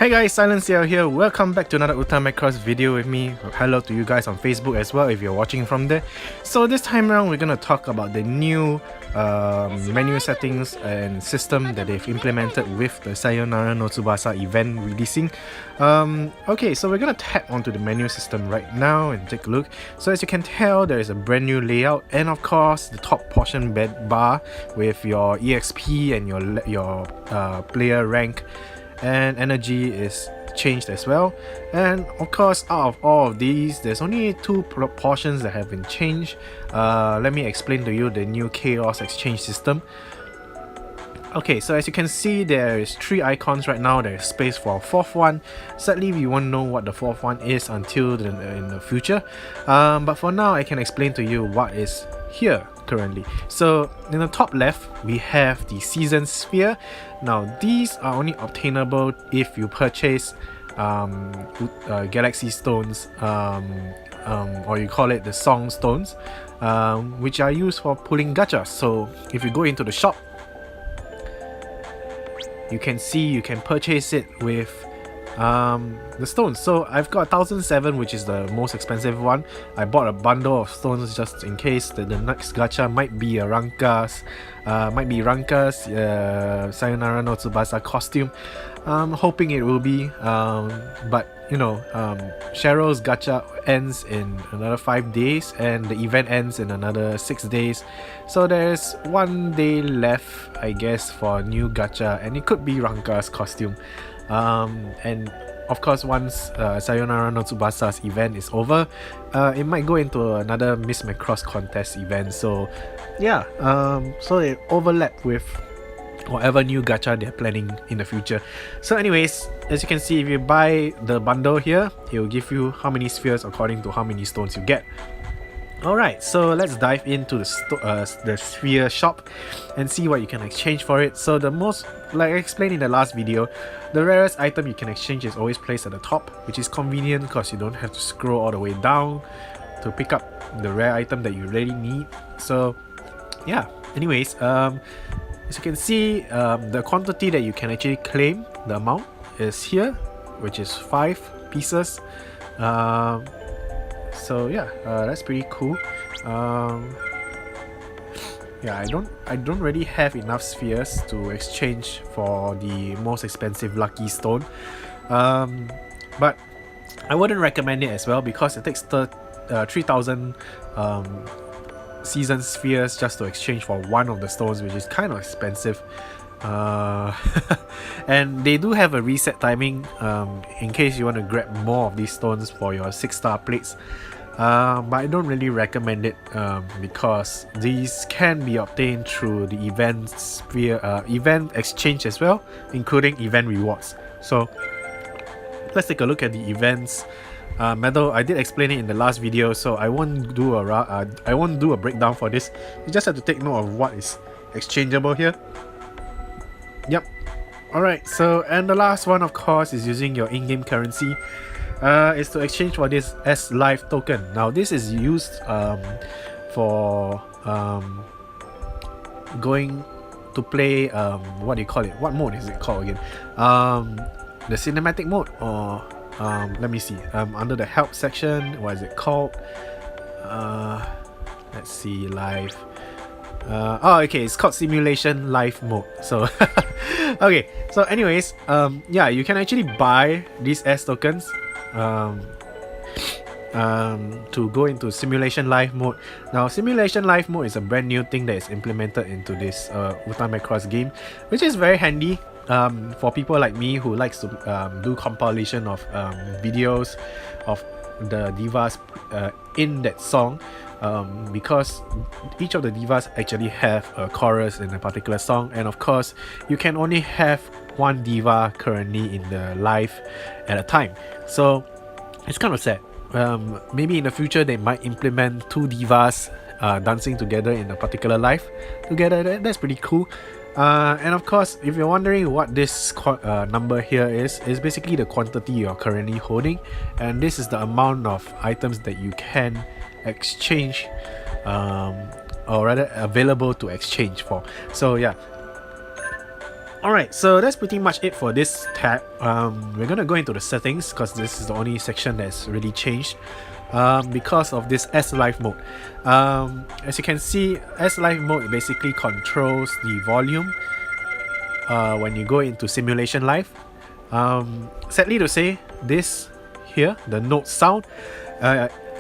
Hey guys, SilentCiel here. Welcome back to another歌マクロス video with me. Hello to you guys on Facebook as well if you're watching from there. So this time around we're going to talk about the new menu settings and system that they've implemented with the Sayonara no Tsubasa event releasing. Okay, so we're going to tap onto the menu system right now and take a look. So as you can tell, there is a brand new layout and of course the top portion bar with your EXP and your player rank and energy is changed as well. And of course, out of all of these, there's only two portions that have been changed. Let me explain to you the new chaos exchange system. Okay, so as you can see, there is 3 icons right now. There's space for a 4th one. Sadly, we won't know what the 4th one is until in the future. But for now, I can explain to you what is here currently. So in the top left, we have the season sphere. Now these are only obtainable if you purchase galaxy stones, or you call it the song stones, which are used for pulling gachas. So if you go into the shop, you can see you can purchase it with the stones. So I've got 1007, which is the most expensive one. I bought a bundle of stones just in case that the next gacha might be a Ranka's Sayonara no Tsubasa costume. I'm hoping it will be, but you know, Cheryl's gacha ends in another 5 days and the event ends in another 6 days, so there's 1 day left, I guess, for a new gacha, and it could be Ranka's costume. And of course, once Sayonara no Tsubasa's event is over, it might go into another Miss Macross contest event. So yeah, so it overlap with whatever new gacha they're planning in the future. So anyways, as you can see, if you buy the bundle here, it will give you how many spheres according to how many stones you get. Alright, so let's dive into the sphere shop and see what you can exchange for it. So the most, like I explained in the last video, the rarest item you can exchange is always placed at the top, which is convenient because you don't have to scroll all the way down to pick up the rare item that you really need. So yeah, anyways, as you can see, the quantity that you can actually claim, the amount, is here, which is 5 pieces. So yeah, that's pretty cool. Yeah, I don't really have enough spheres to exchange for the most expensive lucky stone, but I wouldn't recommend it as well because it takes 3,000 season spheres just to exchange for one of the stones, which is kind of expensive. And they do have a reset timing in case you want to grab more of these stones for your 6-star plates, but I don't really recommend it because these can be obtained through the event exchange as well, including event rewards. So let's take a look at the events medal. I did explain it in the last video, so I won't do a breakdown for this. You just have to take note of what is exchangeable here. Yep. Alright, so and the last one, of course, is using your in-game currency. Is to exchange for this S-Life token. Now this is used for going to play what do you call it? What mode is it called again? The cinematic mode, or let me see. Under the help section, what is it called? Let's see, live. Okay, it's called simulation live mode. So okay, so anyways, yeah, you can actually buy these S tokens to go into simulation live mode. Now simulation live mode is a brand new thing that is implemented into this Uta Macross game, which is very handy for people like me who likes to do compilation of videos of the divas in that song, because each of the divas actually have a chorus in a particular song, and of course you can only have one diva currently in the live at a time. So it's kind of sad. Maybe in the future they might implement 2 divas dancing together in a particular live together. That's pretty cool. And of course, if you're wondering what this number here is basically the quantity you're currently holding, and this is the amount of items that you can exchange, or rather available to exchange for. So yeah, Alright, so that's pretty much it for this tab. We're gonna go into the settings because this is the only section that's really changed because of this S Live mode. As you can see, S Live mode basically controls the volume when you go into Simulation Live. Sadly to say, this here, the note sound,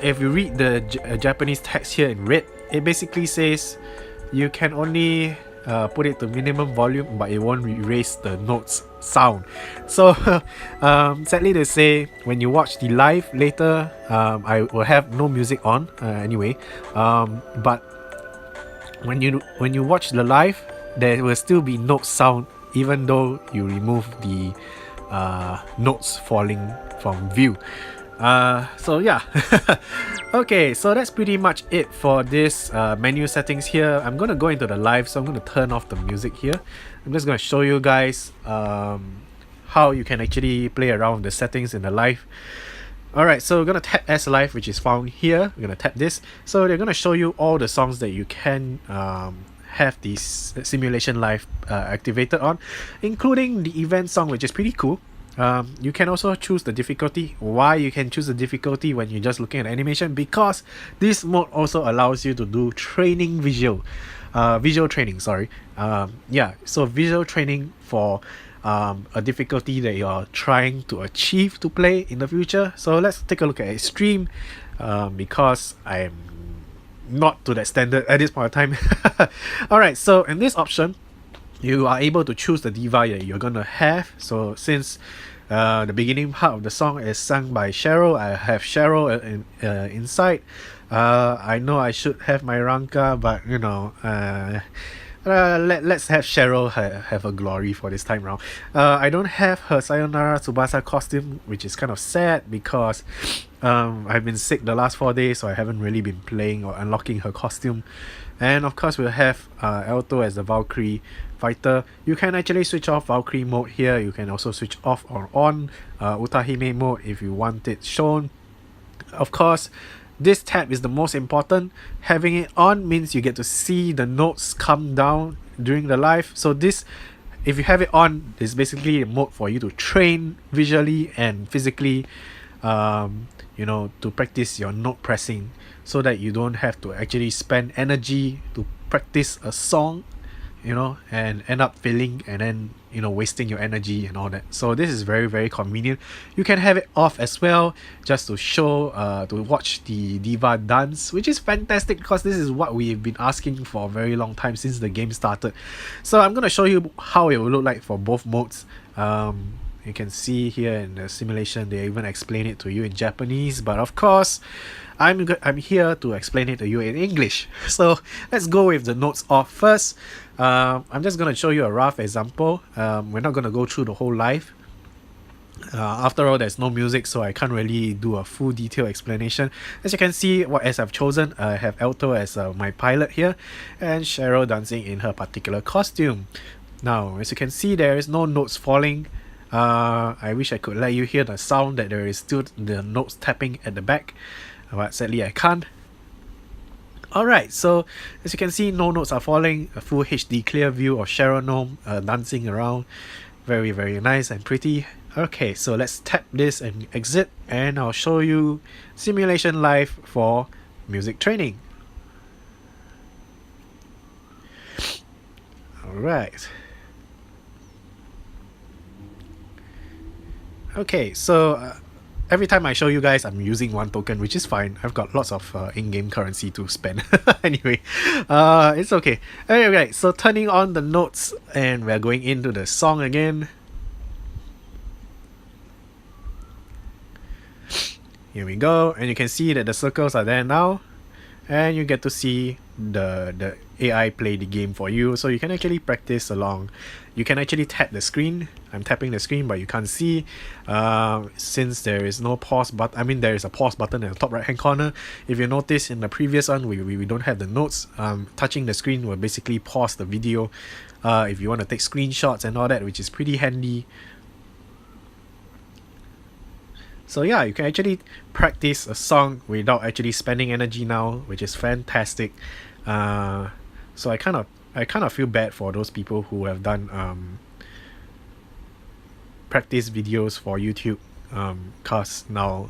if you read the Japanese text here in red, it basically says you can only put it to minimum volume, but it won't erase the notes sound. So sadly to say, when you watch the live later, I will have no music on anyway, but when you watch the live, there will still be note sound even though you remove the notes falling from view. So yeah. Okay, so that's pretty much it for this menu settings here. I'm gonna go into the live, so I'm gonna turn off the music here. I'm just gonna show you guys how you can actually play around with the settings in the live. Alright, so we're gonna tap S Live, which is found here. We're gonna tap this. So they're gonna show you all the songs that you can have this Simulation Live activated on, including the event song, which is pretty cool. You can also choose the difficulty. Why you can choose the difficulty when you're just looking at animation? Because this mode also allows you to do training visual training, sorry. Yeah, so visual training for a difficulty that you're trying to achieve to play in the future. So let's take a look at extreme, because I'm not to that standard at this point of time. Alright, so in this option, you are able to choose the diva that you're gonna have. So since the beginning part of the song is sung by Cheryl, I have Cheryl inside. I know I should have my Ranka, but you know, let's have Cheryl have a glory for this time round. I don't have her Sayonara Tsubasa costume, which is kind of sad because I've been sick the last 4 days, so I haven't really been playing or unlocking her costume. And of course, we'll have Alto as the Valkyrie fighter. You can actually switch off Valkyrie mode here. You can also switch off or on Utahime mode if you want it shown. Of course, this tab is the most important. Having it on means you get to see the notes come down during the live. So this, if you have it on, is basically a mode for you to train visually and physically, you know, to practice your note pressing, so that you don't have to actually spend energy to practice a song, you know, and end up failing and then, you know, wasting your energy and all that. So this is very, very convenient. You can have it off as well, just to show, to watch the diva dance, which is fantastic because this is what we've been asking for a very long time since the game started. So I'm going to show you how it will look like for both modes. You can see here in the simulation, they even explain it to you in Japanese, but of course, I'm here to explain it to you in English. So let's go with the notes off first. I'm just going to show you a rough example. We're not going to go through the whole live. After all, there's no music, so I can't really do a full detailed explanation. As you can see, as I've chosen, I have Alto as my pilot here, and Cheryl dancing in her particular costume. Now, as you can see, there is no notes falling. I wish I could let you hear the sound that there is still the notes tapping at the back, but sadly I can't. Alright, so as you can see, no notes are falling. A full HD clear view of Cheryl Gnome dancing around. Very, very nice and pretty. Okay, so let's tap this and exit, and I'll show you Simulation Live for music training. Alright. Okay, so every time I show you guys, I'm using one token, which is fine. I've got lots of in-game currency to spend. Anyway, it's okay. Alright, so turning on the notes, and we're going into the song again. Here we go, and you can see that the circles are there now, and you get to see the AI play the game for you, so you can actually practice along. You can actually tap the screen. I'm tapping the screen, but you can't see since there is no pause button. I mean, there is a pause button in the top right hand corner. If you notice in the previous one, we don't have the notes. Touching the screen will basically pause the video if you want to take screenshots and all that, which is pretty handy. So yeah, you can actually practice a song without actually spending energy now, which is fantastic. So I kind of feel bad for those people who have done practice videos for YouTube, cause now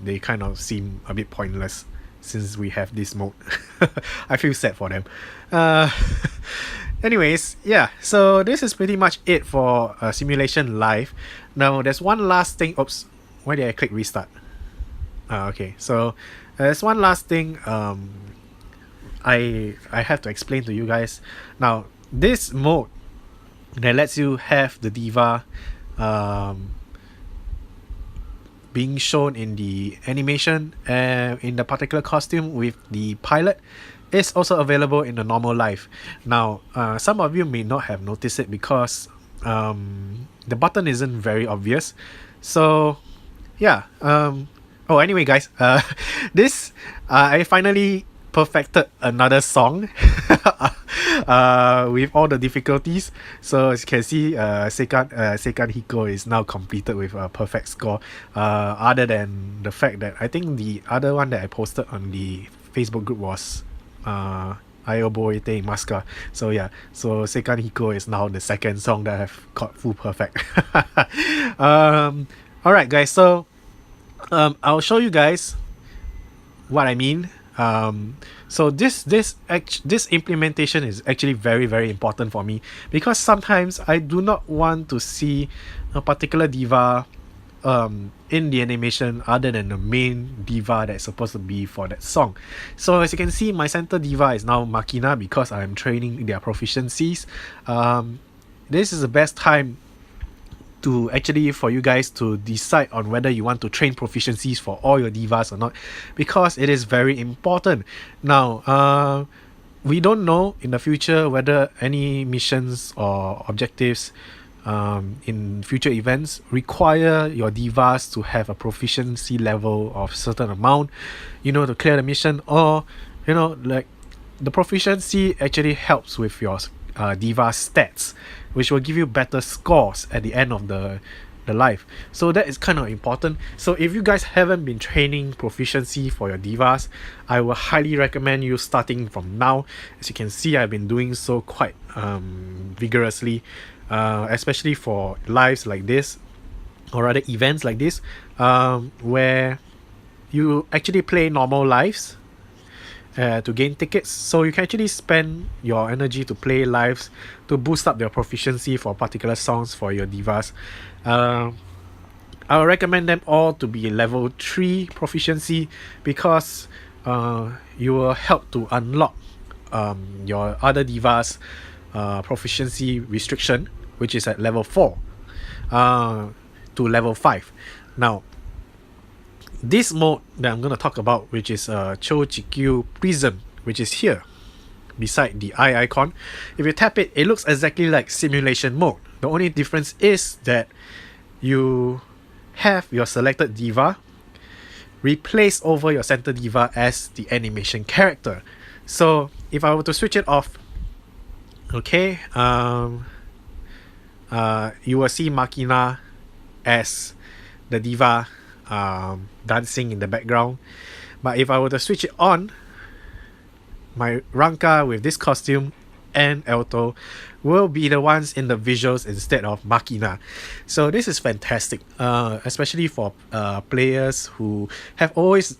they kind of seem a bit pointless since we have this mode. I feel sad for them. Anyways, yeah, so this is pretty much it for Simulation Live. Now there's one last thing. Oops, why did I click restart? Okay, so there's one last thing I have to explain to you guys. Now this mode that lets you have the diva being shown in the animation in the particular costume with the pilot is also available in the normal life. Now some of you may not have noticed it because the button isn't very obvious. So yeah, oh anyway guys, this I finally perfected another song with all the difficulties. So as you can see, Seikan Hiko is now completed with a perfect score, other than the fact that I think the other one that I posted on the Facebook group was Ayoboete Maska. So yeah, so Seikan Hiko is now the second song that I've got full perfect. Alright guys, so I'll show you guys what I mean. So this implementation is actually very important for me, because sometimes I do not want to see a particular diva in the animation other than the main diva that's supposed to be for that song. So as you can see, my center diva is now Makina because I'm training their proficiencies. This is the best time to actually for you guys to decide on whether you want to train proficiencies for all your divas or not, because it is very important. Now we don't know in the future whether any missions or objectives in future events require your divas to have a proficiency level of certain amount, you know, to clear the mission, or you know, like the proficiency actually helps with your diva stats, which will give you better scores at the end of the life. So that is kind of important. So if you guys haven't been training proficiency for your divas, I will highly recommend you starting from now. As you can see, I've been doing so quite vigorously, especially for lives like this, or rather events like this, where you actually play normal lives to gain tickets. So you can actually spend your energy to play lives to boost up your proficiency for particular songs for your divas. I will recommend them all to be level 3 proficiency, because you will help to unlock your other divas proficiency restriction, which is at level 4 to level 5. Now this mode that I'm going to talk about, which is Chochikyu Prism, which is here beside the eye icon. If you tap it, it looks exactly like simulation mode. The only difference is that you have your selected diva replace over your center diva as the animation character. So if I were to switch it off, okay, you will see Makina as the diva dancing in the background. But if I were to switch it on, my Ranka with this costume and Alto will be the ones in the visuals instead of Makina. So this is fantastic, especially for players who have always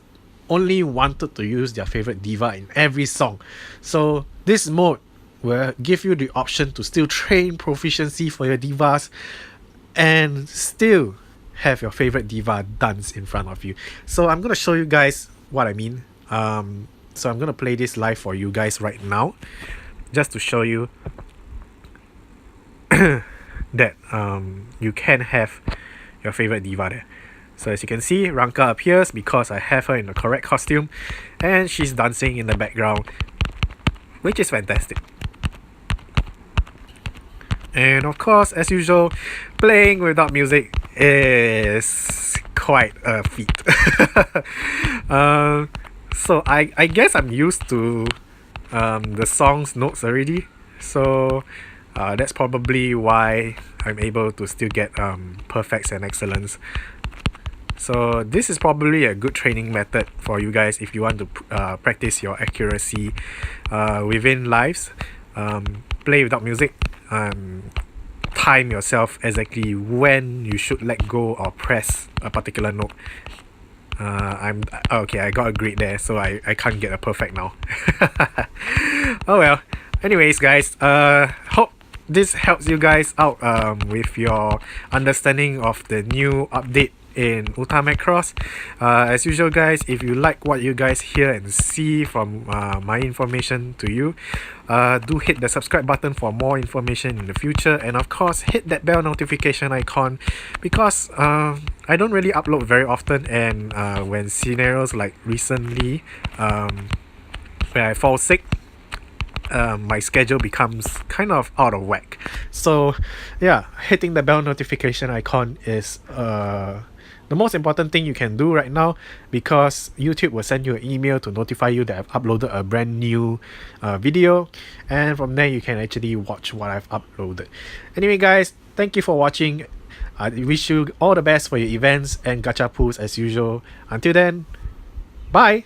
only wanted to use their favorite diva in every song. So this mode will give you the option to still train proficiency for your divas and still have your favorite diva dance in front of you. So I'm going to show you guys what I mean. So I'm going to play this live for you guys right now, just to show you that you can have your favorite diva there. So as you can see, Ranka appears because I have her in the correct costume, and she's dancing in the background, which is fantastic. And of course, as usual, playing without music is quite a feat. So I guess I'm used to the song's notes already. So that's probably why I'm able to still get perfects and excellence. So this is probably a good training method for you guys if you want to practice your accuracy within lives. Play without music. time yourself exactly when you should let go or press a particular note. I'm okay. I got a grade there, so I can't get a perfect now. Oh well. Anyways, guys. Hope this helps you guys out with your understanding of the new update in歌マクロス. As usual, guys, if you like what you guys hear and see from my information to you, do hit the subscribe button for more information in the future, and of course hit that bell notification icon, because I don't really upload very often, and when scenarios like recently, when I fall sick, my schedule becomes kind of out of whack. So yeah, hitting the bell notification icon is the most important thing you can do right now, because YouTube will send you an email to notify you that I've uploaded a brand new video, and from there you can actually watch what I've uploaded. Anyway, guys, thank you for watching. I wish you all the best for your events and gacha pools as usual. Until then, bye.